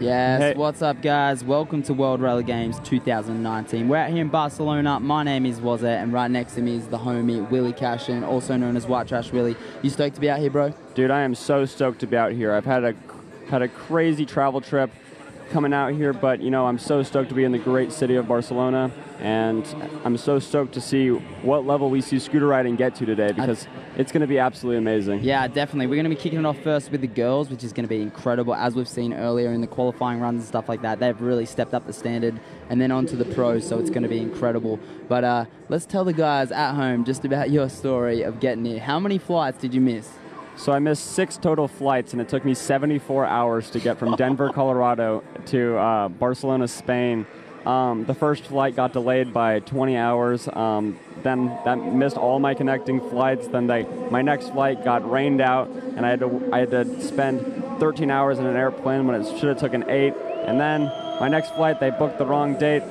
Yes, Hey. What's up, guys? Welcome to World Rally Games 2019. We're out here in Barcelona. My name is Wazette, and right next to me is the homie Willie Cashin, also known as White Trash Willie. You stoked to be out here, bro? Dude, I am so stoked to be out here. I've had a crazy travel trip coming out here, but you know, I'm so stoked to be in the great city of Barcelona, and I'm so stoked to see what level we see scooter riding get to today, because it's going to be absolutely amazing. Yeah, definitely. We're going to be kicking it off first with the girls, which is going to be incredible. As we've seen earlier in the qualifying runs and stuff like that, they've really stepped up the standard, and then on to the pros, so it's going to be incredible. But let's tell the guys at home just about your story of getting here. How many flights did you miss? So I missed 6 total flights, and it took me 74 hours to get from Denver, Colorado to Barcelona, Spain. The first flight got delayed by 20 hours. Then that missed all my connecting flights. Then my next flight got rained out, and I had to spend 13 hours in an airplane when it should have taken 8. And then my next flight, they booked the wrong date.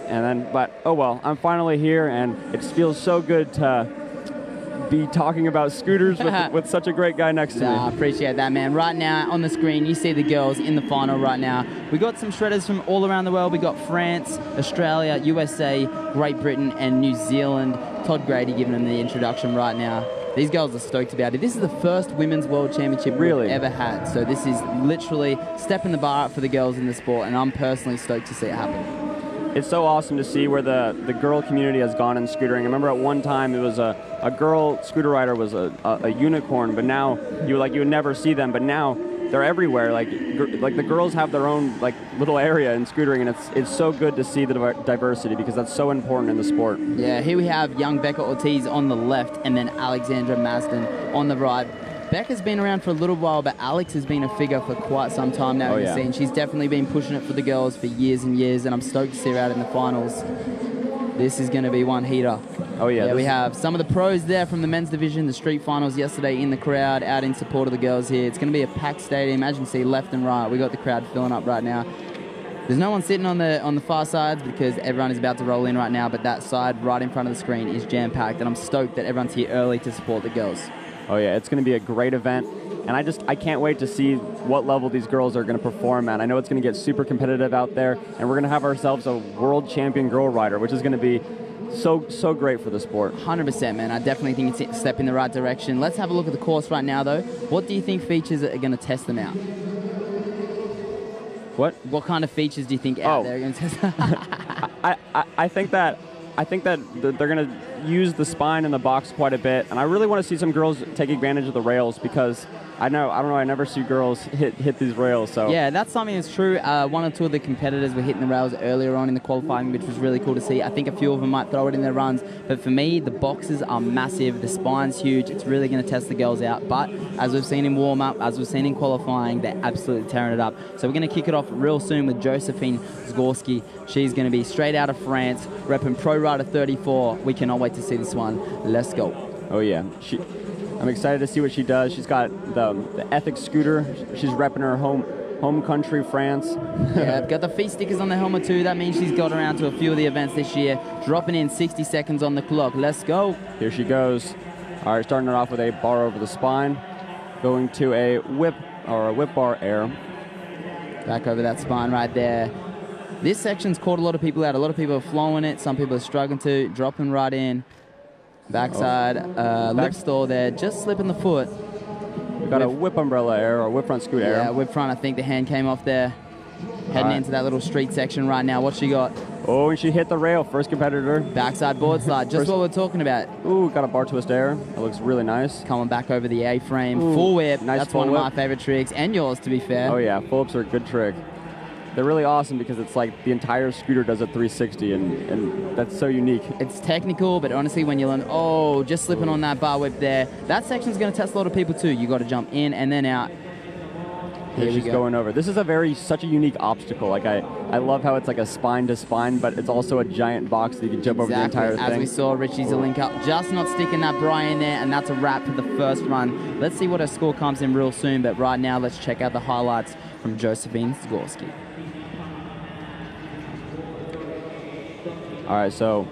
But oh well, I'm finally here, and it feels so good to be talking about scooters with such a great guy next to me. I appreciate that, man. Right now on the screen, you see the girls in the final right now. We got some shredders from all around the world. We got France, Australia, USA, Great Britain, and New Zealand. Todd Grady giving them the introduction right now. These girls are stoked about it. This is the first Women's World Championship we've ever had. So this is literally stepping the bar up for the girls in the sport, and I'm personally stoked to see it happen. It's so awesome to see where the girl community has gone in scootering. I remember at one time it was a girl scooter rider was a unicorn, but now you would never see them. But now they're everywhere. Like the girls have their own little area in scootering, and it's so good to see the diversity, because that's so important in the sport. Yeah, here we have young Becca Ortiz on the left, and then Alexandra Masden on the right. Becca's been around for a little while, but Alex has been a figure for quite some time now in the scene. She's definitely been pushing it for the girls for years and years, and I'm stoked to see her out in the finals. This is going to be one heater. Oh yeah. Yeah, we have some of the pros there from the men's division, the street finals yesterday in the crowd, out in support of the girls here. It's going to be a packed stadium, as you can see left and right. We got the crowd filling up right now. There's no one sitting on the far sides because everyone is about to roll in right now, but that side right in front of the screen is jam-packed, and I'm stoked that everyone's here early to support the girls. Oh yeah, it's going to be a great event, and I can't wait to see what level these girls are going to perform at. I know it's going to get super competitive out there, and we're going to have ourselves a world champion girl rider, which is going to be so great for the sport. 100%, man. I definitely think it's a step in the right direction. Let's have a look at the course right now, though. What do you think features are going to test them out? What kind of features do you think out there are going to test them? I think that they're going to use the spine and the box quite a bit, and I really want to see some girls take advantage of the rails, because I never see girls hit these rails. So yeah, that's something that's true. One or two of the competitors were hitting the rails earlier on in the qualifying, which was really cool to see. I think a few of them might throw it in their runs, but for me, the boxes are massive, the spine's huge. It's really going to test the girls out, but as we've seen in warm-up, as we've seen in qualifying, they're absolutely tearing it up. So we're going to kick it off real soon with Josephine Zgorski. She's going to be straight out of France, repping Pro Rider 34. We cannot wait to see this one. Let's go. Oh yeah, I'm excited to see what she does. She's got the Ethics scooter. She's repping her home country, France. Yeah, I've got the feet stickers on the helmet too. That means she's got around to a few of the events this year. Dropping in 60 seconds on the clock. Let's go. Here she goes. All right, starting it off with a bar over the spine, going to a whip bar air. Back over that spine right there. This section's caught a lot of people out. A lot of people are flowing it. Some people are struggling to, dropping right in. Backside, lip stall there, just slipping the foot. We got a whip umbrella air, or whip front scoot air. Yeah, whip front, I think the hand came off there. Heading into that little street section right now. What she got? Oh, and she hit the rail, first competitor. Backside board slide, just what we're talking about. Ooh, got a bar twist air. That looks really nice. Coming back over the A-frame, full whip. Nice. That's one of my favorite tricks, and yours, to be fair. Oh yeah, full whips are a good trick. They're really awesome because it's like the entire scooter does a 360, and that's so unique. It's technical, but honestly, when you learn, just slipping on that bar whip there, that section's going to test a lot of people too. You got to jump in and then out. Here she's going over. This is such a unique obstacle. Like I love how it's like a spine to spine, but it's also a giant box that you can jump over the entire thing. As we saw, Richie Zelinka just not sticking that bri in there, and that's a wrap for the first run. Let's see what her score comes in real soon, but right now, let's check out the highlights from Josephine Zgorski. All right, so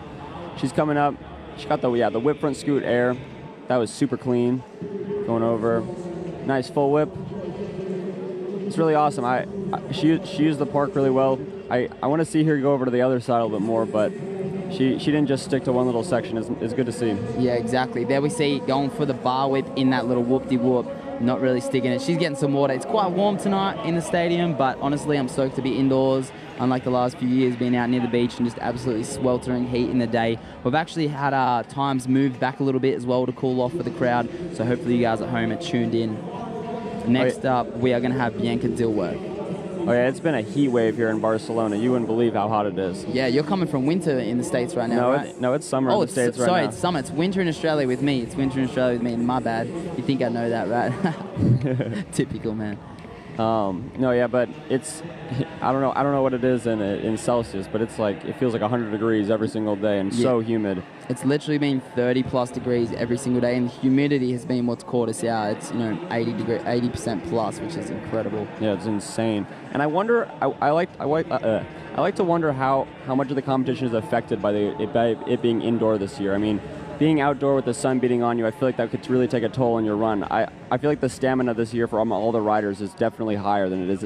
she's coming up. She got the whip front scoot air. That was super clean. Going over. Nice full whip. It's really awesome. she used the park really well. I want to see her go over to the other side a little bit more, but she didn't just stick to one little section. It's good to see. Yeah, exactly. There we see going for the bar whip in that little whoop-de-whoop, not really sticking it. She's getting some water. It's quite warm tonight in the stadium, but honestly, I'm stoked to be indoors, unlike the last few years being out near the beach and just absolutely sweltering heat in the day. We've actually had our times moved back a little bit as well to cool off for the crowd, so hopefully you guys at home are tuned in. Next up, we are going to have Bianca Dilworth. Oh yeah, it's been a heat wave here in Barcelona. You wouldn't believe how hot it is. Yeah, you're coming from winter in the States right now, right? No, it's summer in the States right now. Sorry, it's summer. It's winter in Australia with me. It's winter in Australia with me. My bad. You think I know that, right? Typical, man. No, yeah, but it's, I don't know what it is in Celsius, but it's like, it feels like 100 degrees every single day and so humid. It's literally been 30+ degrees every single day, and the humidity has been what's caught us out. It's 80% plus, which is incredible. Yeah, it's insane. And I wonder, I like to wonder how much of the competition is affected by it being indoor this year. I mean, being outdoor with the sun beating on you, I feel like that could really take a toll on your run. I feel like the stamina this year for all the riders is definitely higher than it's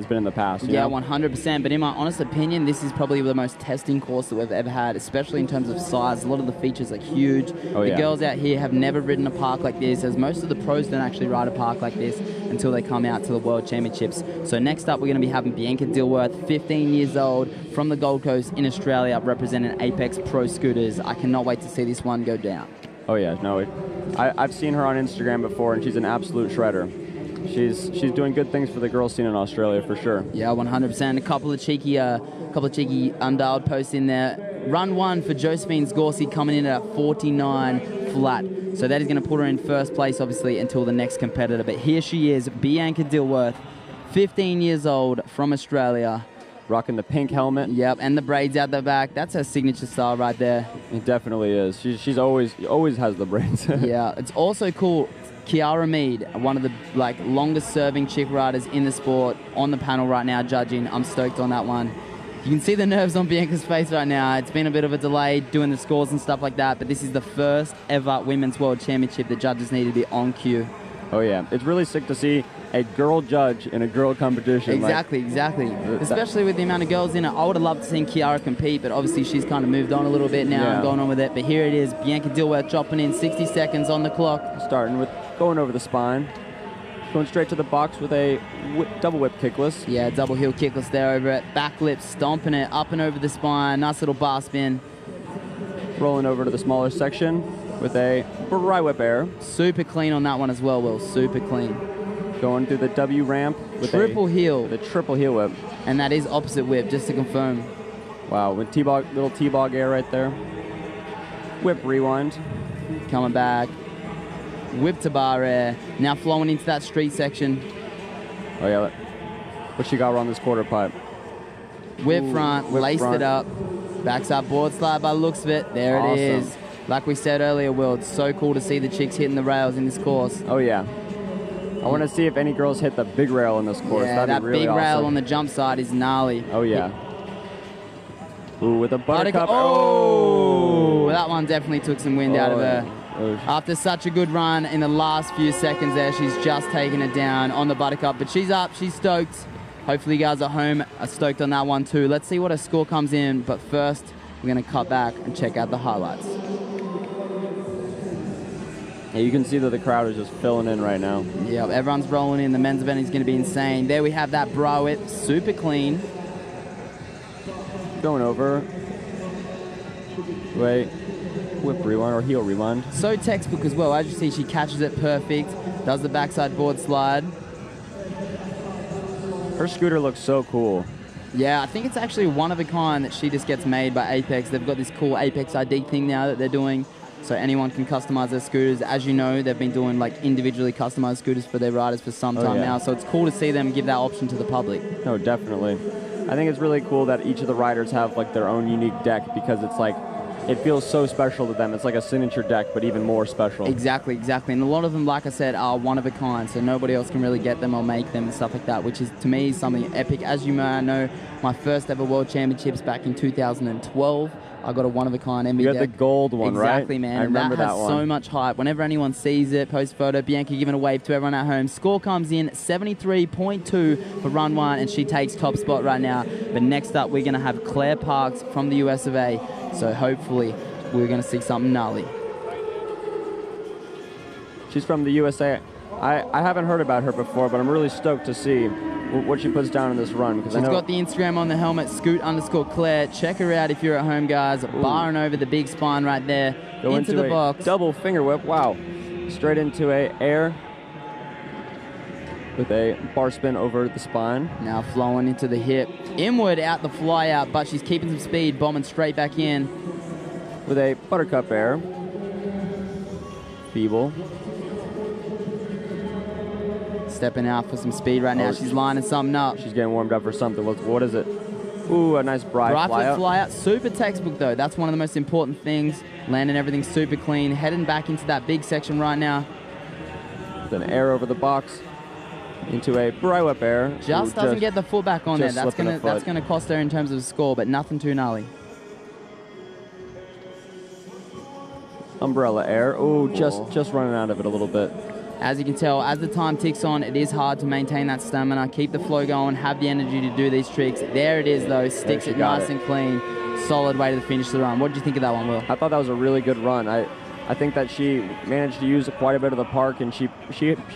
been in the past. Yeah, 100%. But in my honest opinion, this is probably the most testing course that we've ever had, especially in terms of size. A lot of the features are huge. The girls out here have never ridden a park like this, as most of the pros don't actually ride a park like this until they come out to the World Championships. So next up, we're going to be having Bianca Dilworth, 15 years old, from the Gold Coast in Australia, representing Apex Pro Scooters. I cannot wait to see this one go down. Oh yeah, no, I've seen her on Instagram before, and she's an absolute shredder. She's doing good things for the girls scene in Australia for sure. Yeah, 100%. A couple of cheeky undialed posts in there. Run 1 for Josephine Sgorsky coming in at 49 flat. So that is going to put her in first place, obviously, until the next competitor. But here she is, Bianca Dilworth, 15 years old, from Australia. Rocking the pink helmet. Yep, and the braids out the back. That's her signature style right there. It definitely is. She's always has the braids. Yeah, it's also cool. Kiara Mead, one of the longest serving chick riders in the sport, on the panel right now judging. I'm stoked on that one. You can see the nerves on Bianca's face right now. It's been a bit of a delay doing the scores and stuff like that, but this is the first ever Women's World Championship. The judges need to be on cue. Oh yeah, it's really sick to see a girl judge in a girl competition. Exactly. Especially with the amount of girls in it. I would have loved to see Kiara compete, but obviously she's kind of moved on a little bit now and going on with it. But here it is, Bianca Dilworth dropping in 60 seconds on the clock. Starting with going over the spine. Going straight to the box with a double whip kickless. Yeah, double heel kickless there over it. Back lip, stomping it up and over the spine. Nice little bar spin. Rolling over to the smaller section with a bri whip air. Super clean on that one as well, Will. Super clean. Going through the W ramp with triple heel. The triple heel whip. And that is opposite whip, just to confirm. Wow, with little T-bog air right there. Whip rewind. Coming back. Whip to bar air. Now flowing into that street section. Oh yeah, what she got around this quarter pipe. Whip front, laced it up. Backside board slide by the looks of it. There it is. Like we said earlier, Will, it's so cool to see the chicks hitting the rails in this course. Oh yeah. I want to see if any girls hit the big rail in this course. Yeah, that'd that be really big awesome. rail on the jump side is gnarly. Oh yeah. Ooh, with a buttercup. Oh, that one definitely took some wind out of her. After such a good run in the last few seconds there, she's just taken it down on the buttercup. But she's up, she's stoked. Hopefully you guys at home are stoked on that one too. Let's see what her score comes in. But first, we're going to cut back and check out the highlights. Yeah, you can see that the crowd is just filling in right now. Yeah, everyone's rolling in. The men's event is going to be insane. There we have that bra whip, super clean. Going over. Wait. Whip rewind or heel rewind. So textbook as well. As you see, she catches it perfect. Does the backside board slide. Her scooter looks so cool. Yeah, I think it's actually one of a kind that she just gets made by Apex. They've got this cool Apex ID thing now that they're doing, so anyone can customize their scooters. As you know, they've been doing individually customized scooters for their riders for some time now, so it's cool to see them give that option to the public. No, definitely. I think it's really cool that each of the riders have their own unique deck, because it's it feels so special to them. It's like a signature deck, but even more special. Exactly, exactly. And a lot of them, like I said, are one of a kind, so nobody else can really get them or make them and stuff like that, which is, to me, something epic. As you may know, my first ever World Championships back in 2012, I got a one-of-a-kind MV You got deck. the gold one, right? Exactly, man. I remember that that has one. so much hype. Whenever anyone sees it, post photo, Bianca giving a wave to everyone at home. Score comes in 73.2 for run one, and she takes top spot right now. But next up, we're going to have Claire Parks from the US of A. So hopefully, we're going to see something gnarly. She's from the USA. I haven't heard about her before, but I'm really stoked to see what she puts down in this run. Because She's got the Instagram on the helmet, Scoot_Claire. Check her out if you're at home, guys. Barring over the big spine right there. Go into the box. Double finger whip. Wow. Straight into a air with a bar spin over the spine. Now flowing into the hip. Inward out the fly out, but she's keeping some speed, bombing straight back in. With a buttercup air. Feeble. Stepping out for some speed right now. She's lining something up. She's getting warmed up for something. What is it? Ooh, a nice bri fly out. Super textbook, though. That's one of the most important things. Landing everything super clean. Heading back into that big section right now. With an air over the box. Into a bri whip air. Just doesn't get the foot back on there. That's gonna cost her in terms of score, but nothing too gnarly. Umbrella air. Ooh, just running out of it a little bit. As you can tell, as the time ticks on, it is hard to maintain that stamina. Keep the flow going, have the energy to do these tricks. There it is, though. Sticks it nice and clean. Solid way to finish the run. What did you think of that one, Will? I thought that was a really good run. I think that she managed to use quite a bit of the park, and she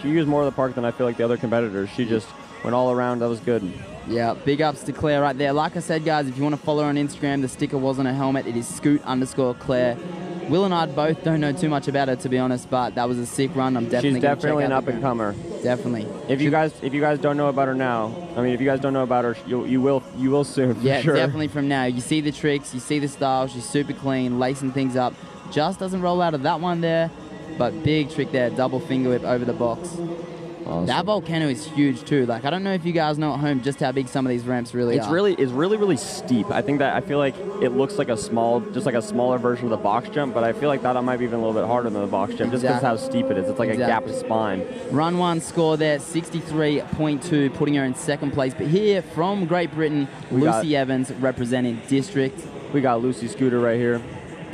used more of the park than I feel like the other competitors. She just went all around. That was good. Yeah, big ups to Claire right there. Like I said, guys, if you want to follow her on Instagram, the sticker was on her helmet. It is Scoot_Claire. Will and I both don't know too much about her, to be honest, but that was a sick run. She's definitely an up-and-comer. Definitely. If you guys don't know about her now, I mean, if you guys don't know about her, you will soon. For sure. Definitely from now. You see the tricks, you see the style. She's super clean, lacing things up. Just doesn't roll out of that one there, but big trick there, double finger whip over the box. Awesome. That volcano is huge too. Like, I don't know if you guys know at home just how big some of these ramps really are. It's really steep. I feel like it looks like a smaller version of the box jump, but I feel like that might be even a little bit harder than the box jump, just because how steep it is. It's like a gapped spine. Run one score there, 63.2, putting her in second place. But here from Great Britain, Lucy Evans representing District. We got Lucy Scooter right here.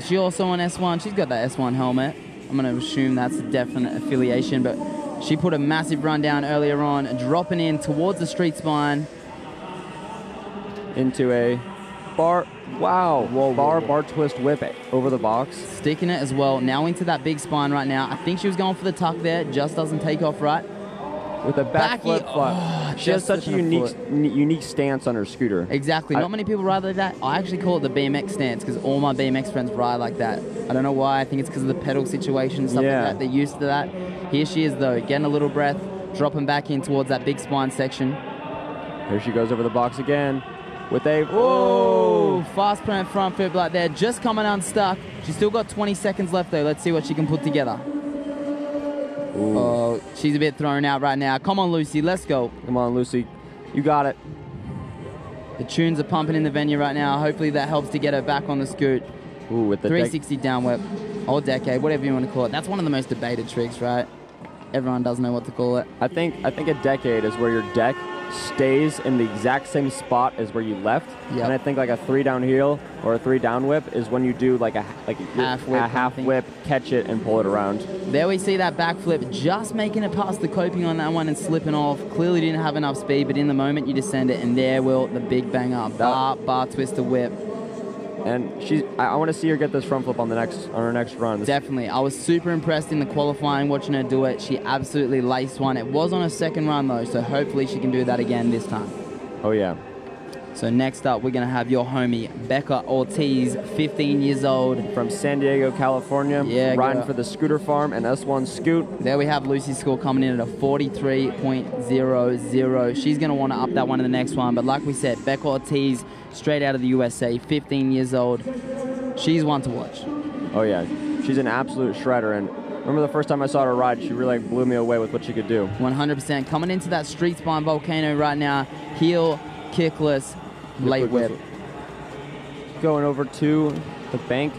She also on S1. She's got that S1 helmet. I'm going to assume that's a definite affiliation, but she put a massive run down earlier on, dropping in towards the street spine. Into a bar, bar twist whip over the box. Sticking it as well. Now into that big spine right now. I think she was going for the tuck there. Just doesn't take off right. With a back flip. She has such a unique stance on her scooter. Exactly. Not many people ride like that. I actually call it the BMX stance because all my BMX friends ride like that. I don't know why. I think it's because of the pedal situation and stuff like that. They're used to that. Here she is, though, getting a little breath, dropping back in towards that big spine section. Here she goes over the box again with a... Whoa! Fast plant front flip like there, just coming unstuck. She's still got 20 seconds left, though. Let's see what she can put together. Ooh. Oh, she's a bit thrown out right now. Come on, Lucy, let's go. Come on, Lucy. You got it. The tunes are pumping in the venue right now. Hopefully that helps to get her back on the scoot. Ooh, with the 360 down whip, or decade, whatever you want to call it. That's one of the most debated tricks, right? Everyone doesn't know what to call it. I think a decade is where your deck stays in the exact same spot as where you left. Yep. And I think like a 3 down heel or a 3 down whip is when you do like a half whip, catch it and pull it around. There we see that backflip, just making it past the coping on that one and slipping off. Clearly didn't have enough speed, but in the moment you descend it, and there will the big banger, bar twister whip. And I want to see her get this front flip on her next run. Definitely. I was super impressed in the qualifying watching her do it. She absolutely laced one. It was on her second run though, so hopefully she can do that again this time. Oh yeah. So next up, we're going to have your homie, Becca Ortiz, 15 years old. From San Diego, California. Yeah, riding for the Scooter Farm and S1 Scoot. There we have Lucy's score coming in at a 43.00. She's going to want to up that one in the next one. But like we said, Becca Ortiz, straight out of the USA, 15 years old. She's one to watch. Oh yeah, she's an absolute shredder. And remember the first time I saw her ride, she really blew me away with what she could do. 100%. Coming into that street spine volcano right now, heel, kickless, late whip. Going over to the bank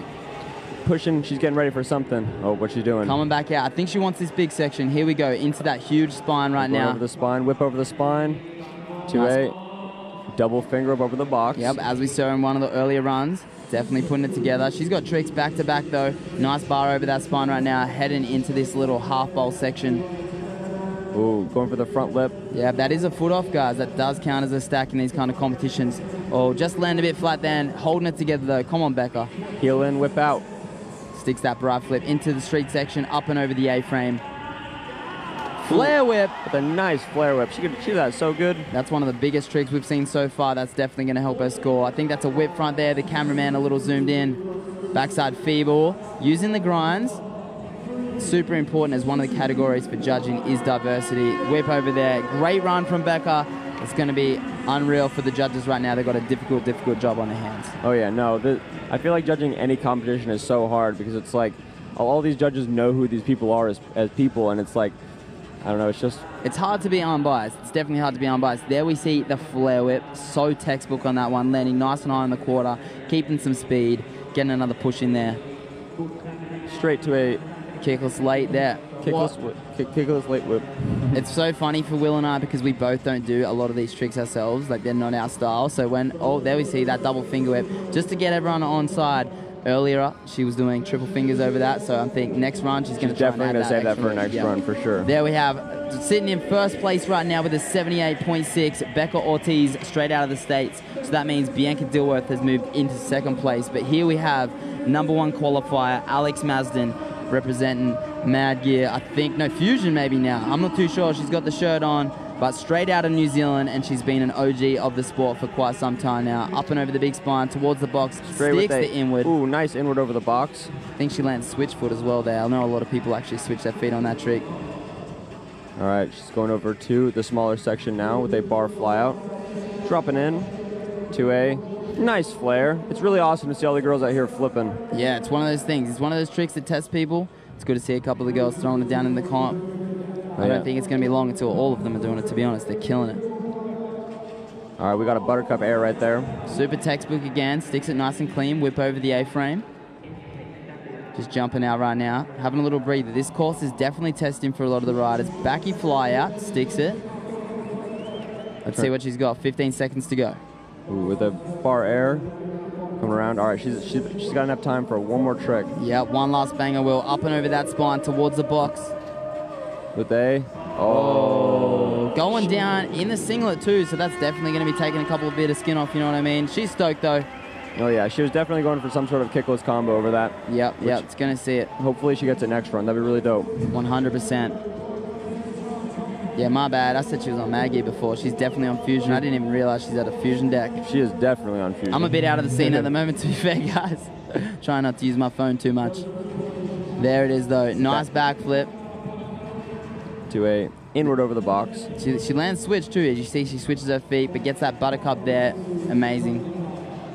pushing. She's getting ready for something. Oh, what's she doing? Coming back out. I think she wants this big section. Here we go, into that huge spine right now. Over the spine, whip over the spine. 2A, double finger up over the box. Yep, as we saw in one of the earlier runs. Definitely putting it together. She's got tricks back to back though. Nice bar over that spine right now, heading into this little half bowl section. Ooh, going for the front lip. Yeah, that is a foot off, guys. That does count as a stack in these kind of competitions. Oh, just land a bit flat then. Holding it together though. Come on, Becca. Heel in, whip out. Sticks that bra flip into the street section, up and over the A-frame. Flare whip. With a nice flare whip. She did that so good. That's one of the biggest tricks we've seen so far. That's definitely going to help her score. I think that's a whip front there. The cameraman a little zoomed in. Backside feeble. Using the grinds. Super important as one of the categories for judging is diversity. Whip over there. Great run from Becca. It's going to be unreal for the judges right now. They've got a difficult job on their hands. Oh yeah, no. I feel like judging any competition is so hard because it's like all these judges know who these people are as people, and it's like, I don't know, it's hard to be unbiased. It's definitely hard to be unbiased. There we see the flare whip. So textbook on that one. Landing nice and high in the quarter. Keeping some speed. Getting another push in there. Straight to a kickless late there. Kickless late whip. It's so funny for Will and I because we both don't do a lot of these tricks ourselves. Like, they're not our style. So when, there we see that double finger whip. Just to get everyone on side. Earlier, she was doing triple fingers over that, so I think next run she's going to definitely going to save that for her next run for sure. There we have, sitting in first place right now with a 78.6, Becca Ortiz, straight out of the States. So that means Bianca Dilworth has moved into second place. But here we have #1 qualifier, Alex Mazden, representing Mad Gear. I think, no, Fusion maybe now. I'm not too sure. She's got the shirt on, but straight out of New Zealand, and she's been an OG of the sport for quite some time now. Up and over the big spine, towards the box, sticks the inward. Ooh, nice inward over the box. I think she lands switch foot as well there. I know a lot of people actually switch their feet on that trick. All right, she's going over to the smaller section now with a bar fly out. Dropping in to a nice flare. It's really awesome to see all the girls out here flipping. Yeah, it's one of those things. It's one of those tricks that test people. It's good to see a couple of the girls throwing it down in the comp. I don't think it's going to be long until all of them are doing it, to be honest. They're killing it. All right, we got a buttercup air right there. Super textbook again. Sticks it nice and clean. Whip over the A-frame. Just jumping out right now. Having a little breather. This course is definitely testing for a lot of the riders. Backy fly out. Sticks it. Let's see what she's got. 15 seconds to go. Ooh, with a bar air. Coming around. All right, she's got enough time for one more trick. Yeah, one last banger, Will. Up and over that spine towards the box. With a... Oh. Going down in the singlet too, so that's definitely going to be taking a couple of bit of skin off, you know what I mean? She's stoked though. Oh yeah, she was definitely going for some sort of kickless combo over that. Yep, it's going to see it. Hopefully she gets it next run. That'd be really dope. 100%. Yeah, my bad. I said she was on Maggie before. She's definitely on Fusion. I didn't even realize she's at a Fusion deck. She is definitely on Fusion. I'm a bit out of the scene at the moment, to be fair, guys. Trying not to use my phone too much. There it is, though. Nice backflip. To a inward over the box. She lands switch, too. As you see, she switches her feet, but gets that buttercup there. Amazing.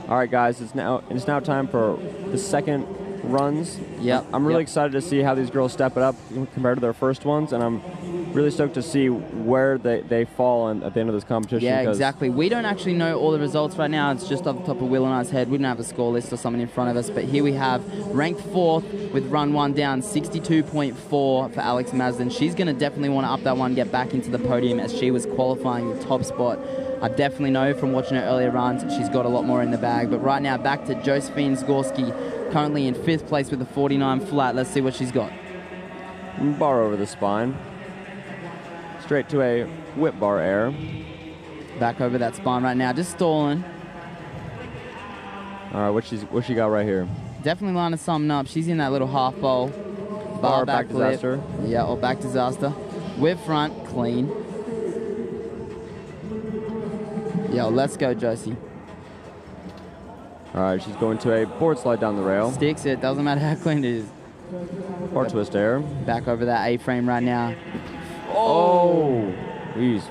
All right, guys. It's now time for the second runs. Yep. I'm really excited to see how these girls step it up compared to their first ones, and I'm really stoked to see where they fall at the end of this competition. Yeah, exactly. We don't actually know all the results right now. It's just off the top of Will and I's head. We don't have a score list or something in front of us, but here we have ranked 4th with run 1 down, 62.4 for Alex Mazden. She's going to definitely want to up that one, get back into the podium as she was qualifying the top spot. I definitely know from watching her earlier runs she's got a lot more in the bag. But right now, back to Josephine Zgorski, currently in 5th place with a 49 flat. Let's see what she's got. Bar over the spine. Straight to a whip bar air. Back over that spine right now, just stalling. All right, what she got right here? Definitely lining something up. She's in that little half bowl. Bar back disaster. Yeah, or back disaster. Whip front, clean. Yo, let's go, Josie. All right, she's going to a board slide down the rail. Sticks it, doesn't matter how clean it is. Bar twist air. Back over that A-frame right now. Oh! Jeez.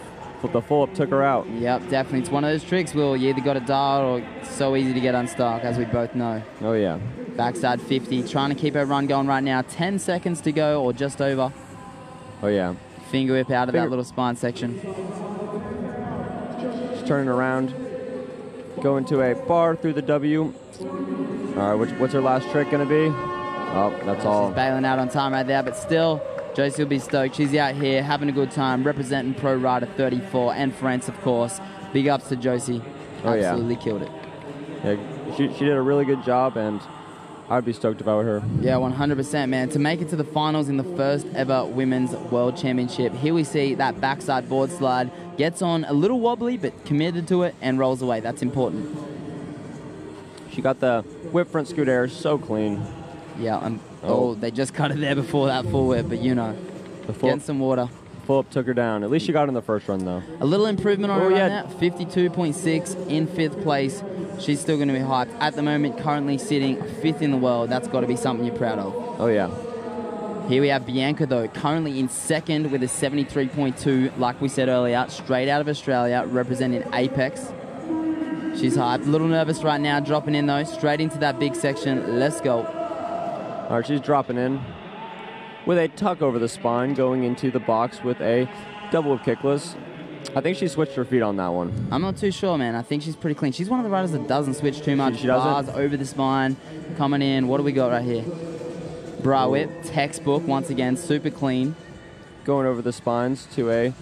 The full up took her out. Yep, definitely. It's one of those tricks, Will. You either got to dial or it's so easy to get unstuck, as we both know. Oh, yeah. Backside 50. Trying to keep her run going right now. 10 seconds to go or just over. Oh, yeah. Finger whip out of that little spine section. She's turning around. Going to a bar through the W. All right, what's her last trick going to be? Oh, that's all. She's bailing out on time right there, but still, Josie will be stoked. She's out here having a good time, representing Pro Rider 34 and France, of course. Big ups to Josie. Oh, yeah. Absolutely killed it. Yeah, she did a really good job, and I'd be stoked about her. Yeah, 100%, man. To make it to the finals in the first ever Women's World Championship, here we see that backside board slide. Gets on a little wobbly, but committed to it and rolls away. That's important. She got the whip front scoot air so clean. Yeah, they just cut it there before that full whip, but you know, getting some water. Full up took her down. At least she got in the first run, though. A little improvement on her right now. 52.6 in 5th place. She's still going to be hyped. At the moment, currently sitting 5th in the world. That's got to be something you're proud of. Oh, yeah. Here we have Bianca, though, currently in 2nd with a 73.2, like we said earlier, straight out of Australia, representing Apex. She's hyped. A little nervous right now, dropping in, though, straight into that big section. Let's go. All right, she's dropping in with a tuck over the spine, going into the box with a double of kickless. I think she switched her feet on that one. I'm not too sure, man. I think she's pretty clean. She's one of the riders that doesn't switch too much. She doesn't? Bars over the spine, coming in. What do we got right here? Bra whip, textbook, once again, super clean. Going over the spines to a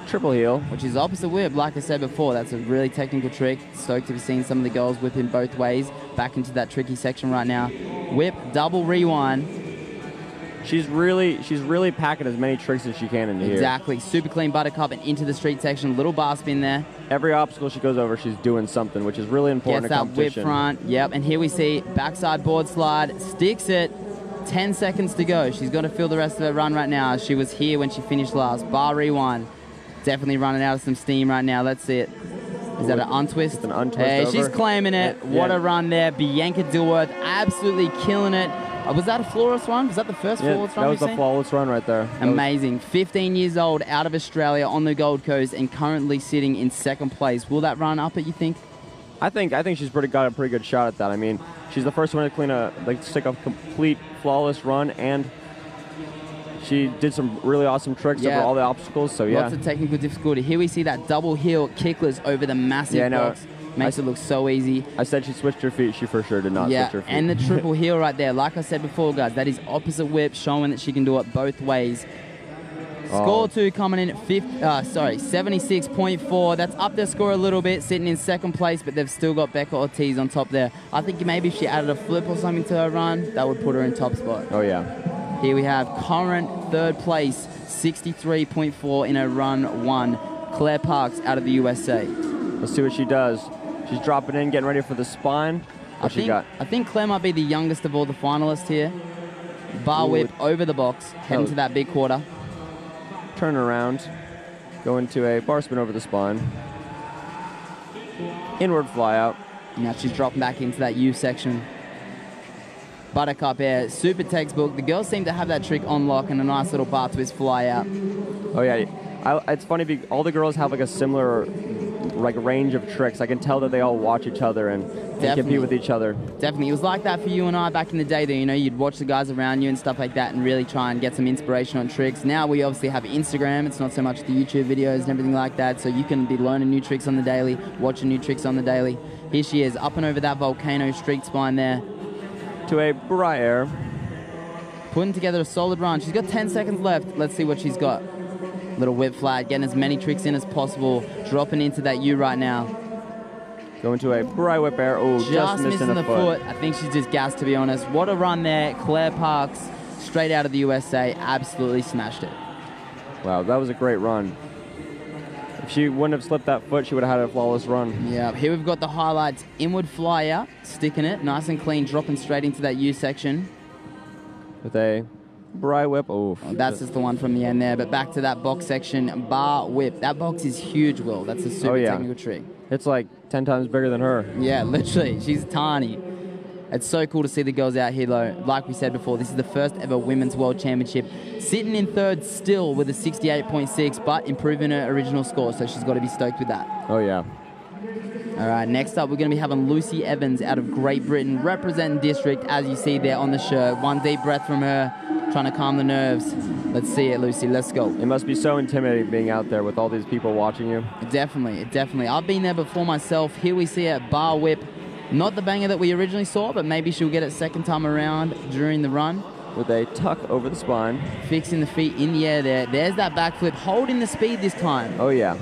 triple heel. Which is opposite whip, like I said before. That's a really technical trick. Stoked to be seeing some of the girls whipping both ways. Back into that tricky section right now. Whip, double rewind. She's really packing as many tricks as she can into here. Exactly. Super clean buttercup and into the street section. Little bar spin there. Every obstacle she goes over, she's doing something, which is really important in competition. Gets that whip front. Yep. And here we see backside board slide. Sticks it. 10 seconds to go. She's got to feel the rest of her run right now. She was here when she finished last. Bar rewind. Definitely running out of some steam right now. Let's see it. Is that an untwist? It's an untwist Hey, over. she's claiming it. Yeah. What a run there. Bianca Dilworth absolutely killing it. Was that a flawless run? Was that the first flawless run? That was the flawless run right there. Amazing. 15 years old, out of Australia, on the Gold Coast, and currently sitting in 2nd place. Will that run up it, you think? I think she's got a pretty good shot at that. I mean, she's the first one to stick a complete flawless run, and she did some really awesome tricks over all the obstacles. So yeah, lots of technical difficulty. Here we see that double heel kickless over the massive box. Makes it look so easy. I said she switched her feet. She for sure did not switch her feet. And the triple heel right there. Like I said before, guys, that is opposite whip, showing that she can do it both ways. Score 2 coming in at 76.4. That's up their score a little bit, sitting in 2nd place, but they've still got Becca Ortiz on top there. I think maybe if she added a flip or something to her run, that would put her in top spot. Oh, yeah. Here we have current 3rd place, 63.4 in her run 1. Claire Parks out of the USA. Let's see what she does. She's dropping in, getting ready for the spine. What she got? I think Claire might be the youngest of all the finalists here. Bar whip over the box, heading to that big quarter. Turn around, go into a bar spin over the spine. Inward fly out. Now she's dropping back into that U section. Buttercup air, super textbook. The girls seem to have that trick on lock and a nice little bar twist fly out. Oh yeah, it's funny. All the girls have like a similar range of tricks. I can tell that they all watch each other and compete with each other. Definitely. It was like that for you and I back in the day, though. You know, you'd watch the guys around you and stuff like that and really try and get some inspiration on tricks. Now we obviously have Instagram. It's not so much the YouTube videos and everything like that, so you can be learning new tricks on the daily, watching new tricks on the daily. Here she is, up and over that volcano streak spine there. To a bra air. Putting together a solid run. She's got 10 seconds left. Let's see what she's got. Little whip flat, getting as many tricks in as possible. Dropping into that U right now. Going to a bra whip air. Oh, just missing the foot. I think she's just gassed, to be honest. What a run there. Claire Parks, straight out of the USA, absolutely smashed it. Wow, that was a great run. If she wouldn't have slipped that foot, she would have had a flawless run. Yeah, here we've got the highlights. Inward fly out, sticking it, nice and clean, dropping straight into that U section. With a bra whip. Oh, that's just the one from the end there. But back to that box section, bar whip. That box is huge, Will. That's a super technical trick. It's like 10 times bigger than her. Yeah, literally. She's tiny. It's so cool to see the girls out here, though. Like we said before, this is the first ever Women's World Championship. Sitting in 3rd still with a 68.6, but improving her original score, so she's got to be stoked with that. Oh, yeah. All right, next up, we're going to be having Lucy Evans out of Great Britain, representing district, as you see there on the shirt. One deep breath from her, trying to calm the nerves. Let's see it, Lucy. Let's go. It must be so intimidating being out there with all these people watching you. Definitely, definitely. I've been there before myself. Here we see it, bar whip, Not the banger that we originally saw, but maybe she'll get it second time around during the run. With a tuck over the spine. Fixing the feet in the air there. There's that backflip, holding the speed this time. Oh, yeah.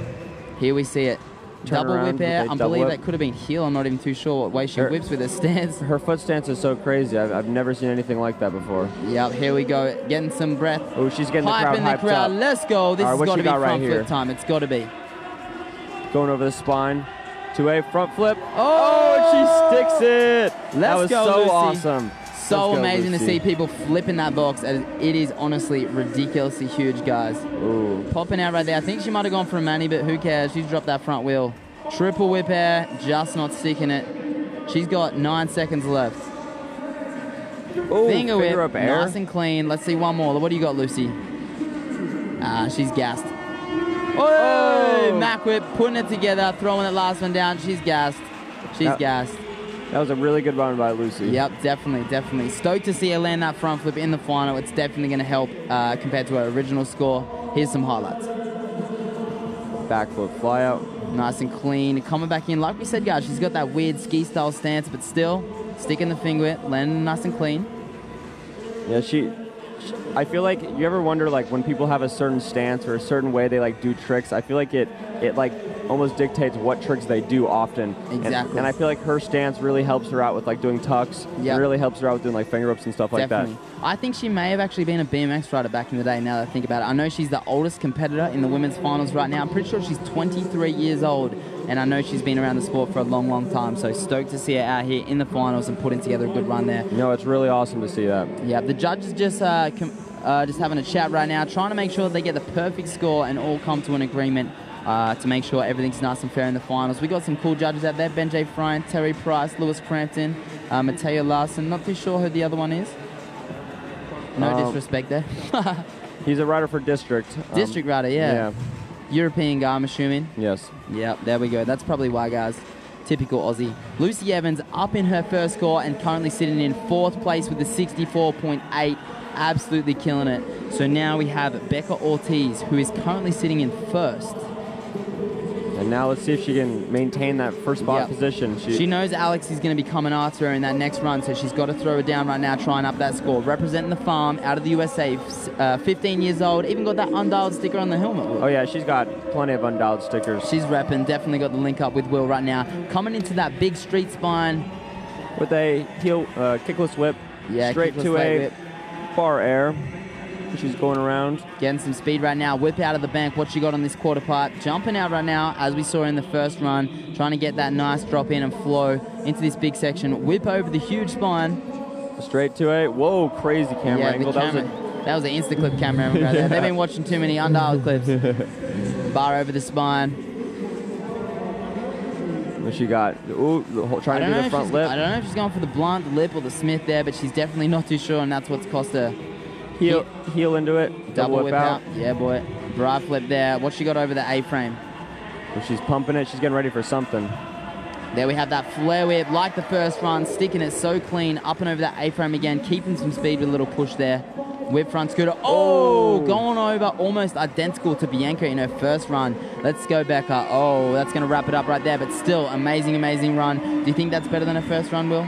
Here we see it. Double whip air. I believe that could have been heel. I'm not even too sure what way she whips with her stance. Her foot stance is so crazy. I've never seen anything like that before. Yep, here we go. Getting some breath. Oh, she's getting the crowd hyped up. Let's go. This has got to be front flip time. It's got to be. Going over the spine. 2A front flip. Oh, she sticks it. That was so awesome. So amazing to see people flipping that box. It is honestly ridiculously huge, guys. Ooh. Popping out right there. I think she might have gone for a Manny, but who cares? She's dropped that front wheel. Triple whip air, just not sticking it. She's got 9 seconds left. Ooh, finger whip, up air. Nice and clean. Let's see one more. What do you got, Lucy? She's gassed. Oh, Mac whip, putting it together, throwing that last one down. She's gassed. She's gassed. That was a really good run by Lucy. Yep, definitely. Stoked to see her land that front flip in the final. It's definitely going to help compared to her original score. Here's some highlights. Back flip fly out. Nice and clean. Coming back in. Like we said, guys, she's got that weird ski-style stance, but still sticking the finger whip, landing nice and clean. Yeah, I feel like you ever wonder like when people have a certain stance or a certain way they like do tricks. I feel like it like almost dictates what tricks they do often. Exactly. And I feel like her stance really helps her out with like doing tucks. Yep. It really helps her out with doing like finger whips and stuff like that. I think she may have actually been a BMX rider back in the day. Now that I think about it, I know she's the oldest competitor in the women's finals right now. I'm pretty sure she's 23 years old, and I know she's been around the sport for a long time. So stoked to see her out here in the finals and putting together a good run there. No, it's really awesome to see that. Yeah, the judges just having a chat right now, trying to make sure they get the perfect score and all come to an agreement to make sure everything's nice and fair in the finals. We got some cool judges out there: Ben J. Fryan, Terry Price, Lewis Crampton, Mateo Larson. Not too sure who the other one is. No disrespect there. He's a rider for District. District rider, yeah. European guy, I'm assuming. Yes. Yep, there we go. That's probably why, guys. Typical Aussie. Lucy Evans up in her first score and currently sitting in 4th place with the 64.8. Absolutely killing it. So now we have Becca Ortiz, who is currently sitting in 1st. And now let's see if she can maintain that first spot position. She knows Alex is going to be coming after her in that next run, so she's got to throw it down right now, trying up that score. Representing the farm out of the USA, 15 years old, even got that undialed sticker on the helmet. Oh yeah, she's got plenty of undialed stickers. She's repping, definitely got the link up with Will right now. Coming into that big street spine. With a heel kickless whip, straight to a whip. Bar air. She's going around. Getting some speed right now. Whip out of the bank. What she got on this quarter pipe. Jumping out right now, as we saw in the first run. Trying to get that nice drop in and flow into this big section. Whip over the huge spine. Straight to a, whoa, crazy camera angle. That was an Instaclip camera angle right there. They've been watching too many undialed clips. Bar over the spine. What she got? Ooh, trying to do the front lip. I don't know if she's going for the blunt lip or the Smith there, but she's definitely not too sure, and that's what's cost her. Heel into it. Double whip out. Yeah, boy. Bra flip there. What she got over the A-frame? Well, she's pumping it. She's getting ready for something. There we have that flare whip, like the first run, sticking it so clean, up and over that A-frame again, keeping some speed with a little push there. Whip front scooter. Oh, going over almost identical to Bianca in her first run. Let's go, Becca. Oh, that's going to wrap it up right there, but still, amazing run. Do you think that's better than her first run, Will?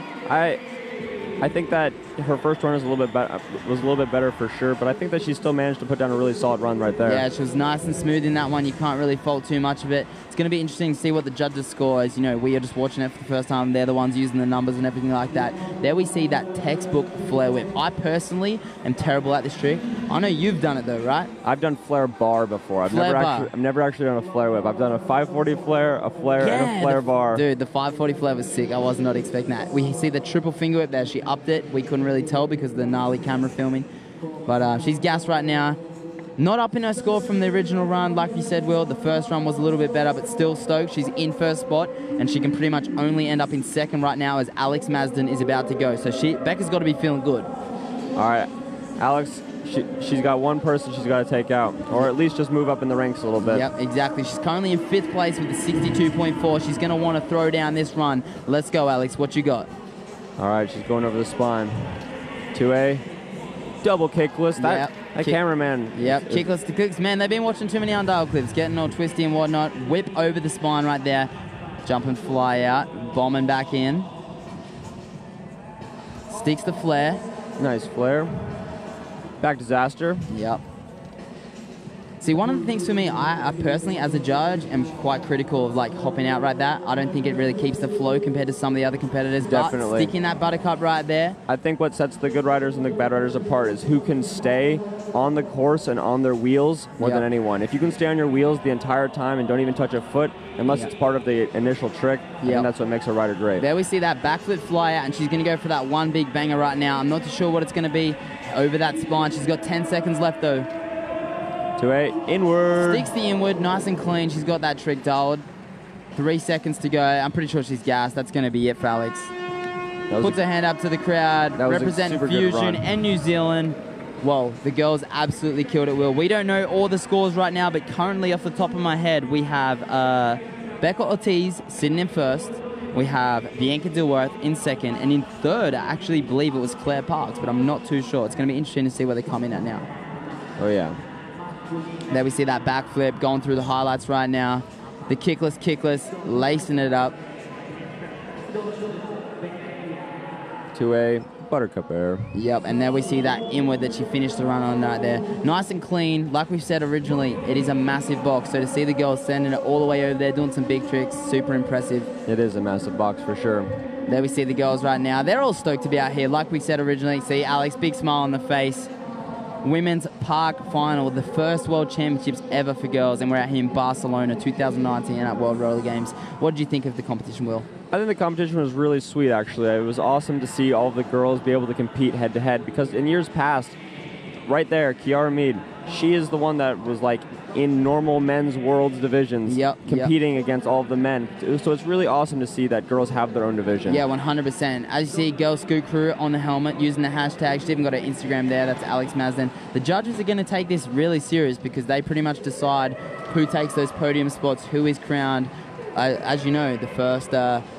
I think that her first run was a little bit better for sure, but I think that she still managed to put down a really solid run right there. Yeah, she was nice and smooth in that one. You can't really fault too much of it. It's going to be interesting to see what the judges score is. You know, we are just watching it for the first time. They're the ones using the numbers and everything like that. There we see that textbook flare whip. I personally am terrible at this trick. I know you've done it though, right? I've done flare bar before. I've never actually done a flare whip. I've done a 540 flare, a flare, and a flare bar. Dude, the 540 flare was sick. I was not expecting that. We see the triple finger whip there. She upped it. We couldn't really tell because of the gnarly camera filming. But she's gassed right now. Not up in her score from the original run. Like you said, Will, the first run was a little bit better, but still stoked. She's in first spot, and she can pretty much only end up in second right now as Alex Mazden is about to go. So Becca's got to be feeling good. All right, Alex, she's got one person she's got to take out, or at least just move up in the ranks a little bit. Yep, exactly. She's currently in 5th place with the 62.4. She's going to want to throw down this run. Let's go, Alex. What you got? All right, she's going over the spine. 2A. Double kickless. That cameraman. Yep, kickless to kicks. Man, they've been watching too many undialed clips, getting all twisty and whatnot. Whip over the spine right there. Jump and fly out. Bombing back in. Sticks the flare. Nice flare. Back disaster. Yep. See, one of the things for me, I personally, as a judge, am quite critical of like hopping out right there. I don't think it really keeps the flow compared to some of the other competitors. Definitely. But sticking that buttercup right there. I think what sets the good riders and the bad riders apart is who can stay on the course and on their wheels more than anyone. If you can stay on your wheels the entire time and don't even touch a foot, unless it's part of the initial trick, I think that's what makes a rider great. There we see that backflip fly out, and she's going to go for that one big banger right now. I'm not too sure what it's going to be over that spine. She's got 10 seconds left, though. 2-8, inward. Sticks the inward, nice and clean. She's got that trick dialed. 3 seconds to go. I'm pretty sure she's gassed. That's going to be it for Alex. Puts her hand up to the crowd, representing Fusion and New Zealand. Well, the girls absolutely killed it, Will. We don't know all the scores right now, but currently off the top of my head, we have Becca Ortiz sitting in first. We have Bianca Dilworth in second. And in third, I actually believe it was Claire Parks, but I'm not too sure. It's going to be interesting to see where they come in at now. Oh, yeah. There we see that backflip going through the highlights right now. The kickless, lacing it up. 2A, buttercup air. Yep, and there we see that inward that she finished the run on right there. Nice and clean. Like we said originally, it is a massive box. So to see the girls sending it all the way over there, doing some big tricks, super impressive. It is a massive box for sure. There we see the girls right now. They're all stoked to be out here. Like we said originally, see Alex, big smile on the face. Women's Park Final, the first World Championships ever for girls, and we're out here in Barcelona 2019 at World Roller Games. What did you think of the competition, Will? I think the competition was really sweet, actually. It was awesome to see all of the girls be able to compete head-to-head, because in years past, right there, Kiara Mead, she is the one that was like in normal men's worlds divisions, competing against all of the men. So it's really awesome to see that girls have their own division. Yeah, 100%. As you see, Girl Scoot Crew on the helmet using the hashtag. She's even got her Instagram there. That's Alex Mazden. The judges are going to take this really serious because they pretty much decide who takes those podium spots, who is crowned. As you know, the first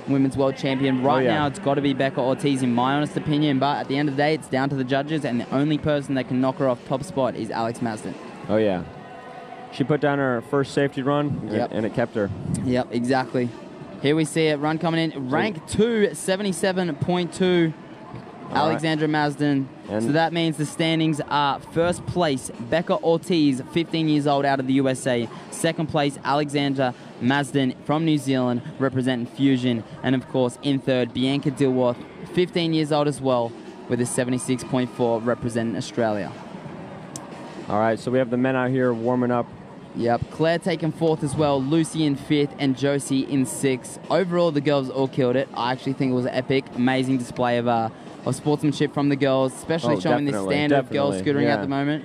women's world champion. Right now, it's got to be Becca Ortiz, in my honest opinion. But at the end of the day, it's down to the judges, and the only person that can knock her off top spot is Alex Mazden. Oh, yeah. She put down her first safety run, and it kept her. Yep, exactly. Here we see it, run coming in. Rank 2, 77.2. Alexandra Mazden. And so that means the standings are first place, Becca Ortiz, 15 years old, out of the USA. Second place, Alexandra Mazden from New Zealand, representing Fusion. And of course, in third, Bianca Dilworth, 15 years old as well, with a 76.4, representing Australia. All right, so we have the men out here warming up. Yep, Claire taking fourth as well, Lucy in fifth, and Josie in sixth. Overall, the girls all killed it. I actually think it was an epic, amazing display of sportsmanship from the girls, especially showing this standard of girls scootering at the moment.